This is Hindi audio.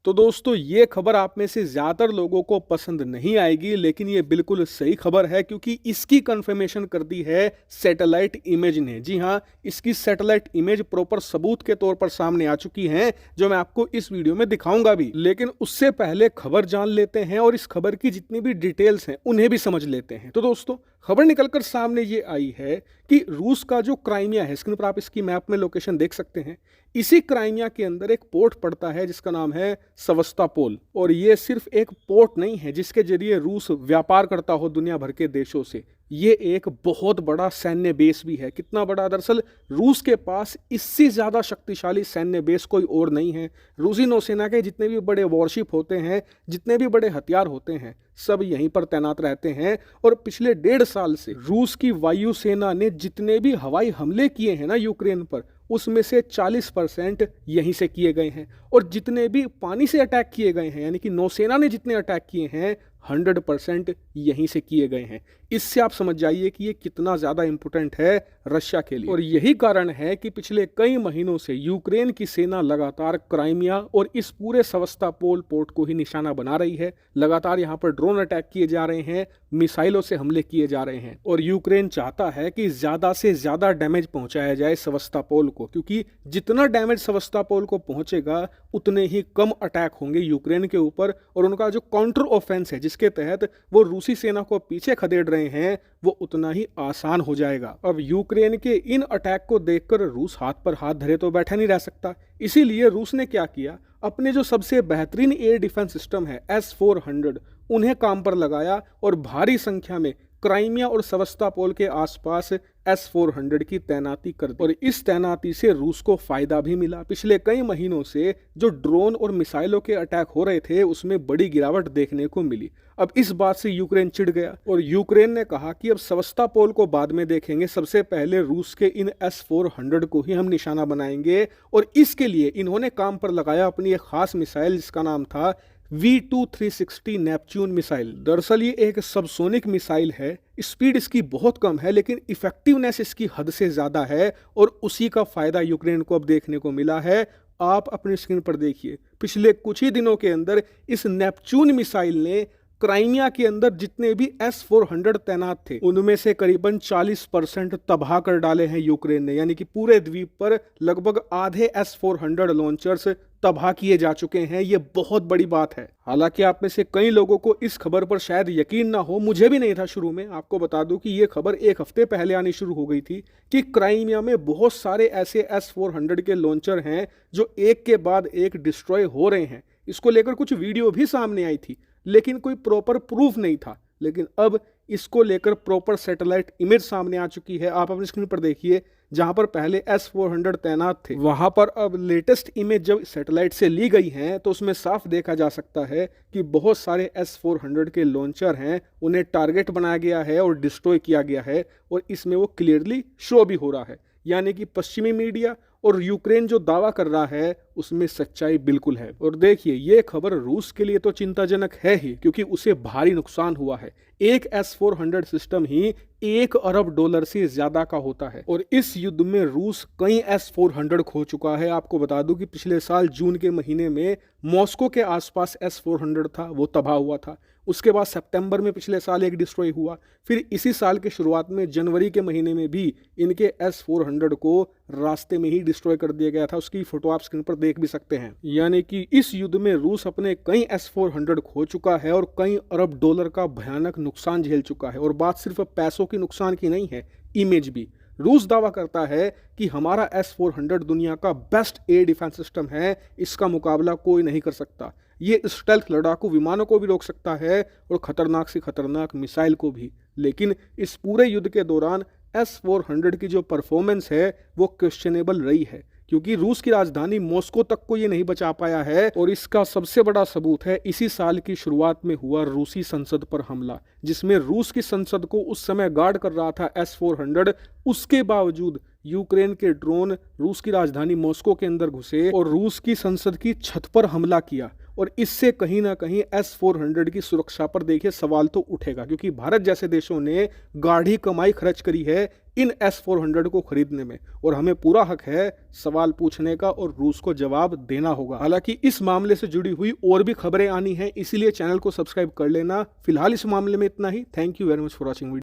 तो दोस्तों ये खबर आप में से ज़्यादातर लोगों को पसंद नहीं आएगी, लेकिन ये बिल्कुल सही खबर है क्योंकि इसकी कंफर्मेशन कर दी है सैटेलाइट इमेज ने। जी हाँ, इसकी सैटेलाइट इमेज प्रॉपर सबूत के तौर पर सामने आ चुकी हैं, जो मैं आपको इस वीडियो में दिखाऊंगा भी। लेकिन उससे पहले खबर जान लेते हैं और इस खबर की जितनी भी डिटेल्स हैं उन्हें भी समझ लेते हैं। तो दोस्तों खबर निकलकर सामने ये आई है कि रूस का जो क्राइमिया है, स्क्रीन पर आप इसकी मैप में लोकेशन देख सकते हैं, इसी क्राइमिया के अंदर एक पोर्ट पड़ता है जिसका नाम है सेवास्तोपोल। और ये सिर्फ एक पोर्ट नहीं है जिसके जरिए रूस व्यापार करता हो दुनिया भर के देशों से, ये एक बहुत बड़ा सैन्य बेस भी है। कितना बड़ा? दरअसल रूस के पास इससे ज़्यादा शक्तिशाली सैन्य बेस कोई और नहीं है। रूसी नौसेना के जितने भी बड़े वॉरशिप होते हैं, जितने भी बड़े हथियार होते हैं, सब यहीं पर तैनात रहते हैं। और पिछले 1.5 साल से रूस की वायुसेना ने जितने भी हवाई हमले किए हैं ना यूक्रेन पर, उसमें से 40% यहीं से किए गए हैं। और जितने भी पानी से अटैक किए गए हैं, यानी कि नौसेना ने जितने अटैक किए हैं, 100% यहीं से किए गए हैं। इससे आप समझ जाइए कि ये कितना ज़्यादा इंपॉर्टेंट है रशिया के लिए। और यही कारण है कि पिछले कई महीनों से यूक्रेन की सेना लगातार क्राइमिया और इस पूरे सेवास्तोपोल पोर्ट को ही निशाना बना रही है। लगातार यहाँ पर ड्रोन अटैक किए जा रहे हैं, मिसाइलों से हमले किए जा रहे हैं। और यूक्रेन चाहता है कि ज़्यादा से ज़्यादा डैमेज पहुँचाया जाए सेवास्तोपोल को, क्योंकि जितना डैमेज सेवास्तोपोल को पहुँचेगा उतने ही कम अटैक होंगे यूक्रेन के ऊपर। और उनका जो काउंटर ऑफेंस है जिसके तहत वो रूसी सेना को पीछे खदेड़ रहे हैं, वो उतना ही आसान हो जाएगा। अब यूक्रेन के इन अटैक को देखकर रूस हाथ पर हाथ धरे तो बैठा नहीं रह सकता। इसीलिए रूस ने क्या किया, अपने जो सबसे बेहतरीन एयर डिफेंस सिस्टम है S-400, उन्हें काम पर लगाया और भारी संख्या में क्राइमिया और सेवास्तोपोल के आसपास S-400 की तैनाती कर दी। और इस तैनाती से रूस को फायदा भी मिला। पिछले कई महीनों से जो ड्रोन और मिसाइलों के अटैक हो रहे थे उसमें बड़ी गिरावट देखने को मिली। अब इस बात से यूक्रेन चिढ़ गया और यूक्रेन ने कहा कि अब सेवास्तोपोल को बाद में देखेंगे, सबसे पहले रूस के इन S-400 को ही हम निशाना बनाएंगे। और इसके लिए इन्होंने काम पर लगाया अपनी एक खास मिसाइल जिसका नाम था V-2-360 नेपच्यून मिसाइल। दरअसल ये एक सबसोनिक मिसाइल है, स्पीड इसकी बहुत कम है लेकिन इफेक्टिवनेस इसकी हद से ज़्यादा है। और उसी का फायदा यूक्रेन को अब देखने को मिला है। आप अपनी स्क्रीन पर देखिए, पिछले कुछ ही दिनों के अंदर इस नेपच्यून मिसाइल ने क्राइमिया के अंदर जितने भी S-400 तैनात थे उनमें से करीबन 40% तबाह कर डाले हैं यूक्रेन ने। यानी कि पूरे द्वीप पर लगभग आधे S-400 लॉन्चर्स तबाह किए जा चुके हैं। ये बहुत बड़ी बात है। हालांकि आप में से कई लोगों को इस खबर पर शायद यकीन ना हो, मुझे भी नहीं था शुरू में। आपको बता दूं कि ये खबर 1 हफ्ते पहले आनी शुरू हो गई थी कि क्राइमिया में बहुत सारे ऐसे S-400 के लॉन्चर हैं जो एक के बाद एक डिस्ट्रॉय हो रहे हैं। इसको लेकर कुछ वीडियो भी सामने आई थी लेकिन कोई प्रॉपर प्रूफ नहीं था। लेकिन अब इसको लेकर प्रॉपर सैटेलाइट इमेज सामने आ चुकी है। आप अपनी स्क्रीन पर देखिए, जहां पर पहले S-400 तैनात थे वहां पर अब लेटेस्ट इमेज जब सैटेलाइट से ली गई हैं तो उसमें साफ देखा जा सकता है कि बहुत सारे S-400 के लॉन्चर हैं, उन्हें टारगेट बनाया गया है और डिस्ट्रॉय किया गया है। और इसमें वो क्लियरली शो भी हो रहा है, यानी कि पश्चिमी मीडिया और यूक्रेन जो दावा कर रहा है उसमें सच्चाई बिल्कुल है। और देखिए, ये खबर रूस के लिए तो चिंताजनक है ही, क्योंकि उसे भारी नुकसान हुआ है। एक S-400 सिस्टम ही $1 अरब से ज्यादा का होता है। और इस युद्ध में रूस कई S-400 खो चुका है। आपको बता दूं कि पिछले साल जून के महीने में मॉस्को के आसपास S-400 था, वो तबाह हुआ था। उसके बाद सितंबर में पिछले साल एक डिस्ट्रॉय हुआ। फिर इसी साल के शुरुआत में जनवरी के महीने में भी इनके S-400 को रास्ते में ही डिस्ट्रॉय कर दिया गया था। उसकी फोटो आप स्क्रीन पर देख भी सकते हैं। यानी कि इस युद्ध में रूस अपने कई S-400 खो चुका है और कई अरब डॉलर का भयानक नुकसान झेल चुका है। और बात सिर्फ पैसों की नुकसान की नहीं है, इमेज भी। रूस दावा करता है कि हमारा S-400 दुनिया का बेस्ट एयर डिफेंस सिस्टम है, इसका मुकाबला कोई नहीं कर सकता। ये स्टेल्थ लड़ाकू विमानों को भी रोक सकता है और खतरनाक से खतरनाक मिसाइल को भी। लेकिन इस पूरे युद्ध के दौरान S-400 की जो परफॉर्मेंस है वो क्वेश्चनेबल रही है, क्योंकि रूस की राजधानी मॉस्को तक को ये नहीं बचा पाया है। और इसका सबसे बड़ा सबूत है इसी साल की शुरुआत में हुआ रूसी संसद पर हमला, जिसमें रूस की संसद को उस समय गार्ड कर रहा था S-400। उसके बावजूद यूक्रेन के ड्रोन रूस की राजधानी मॉस्को के अंदर घुसे और रूस की संसद की छत पर हमला किया। और इससे कहीं ना कहीं S-400 की सुरक्षा पर देखिए सवाल तो उठेगा, क्योंकि भारत जैसे देशों ने गाढ़ी कमाई खर्च करी है इन S-400 को खरीदने में, और हमें पूरा हक है सवाल पूछने का और रूस को जवाब देना होगा। हालांकि इस मामले से जुड़ी हुई और भी खबरें आनी हैं, इसीलिए चैनल को सब्सक्राइब कर लेना। फिलहाल इस मामले में इतना ही। Thank you very much for watching.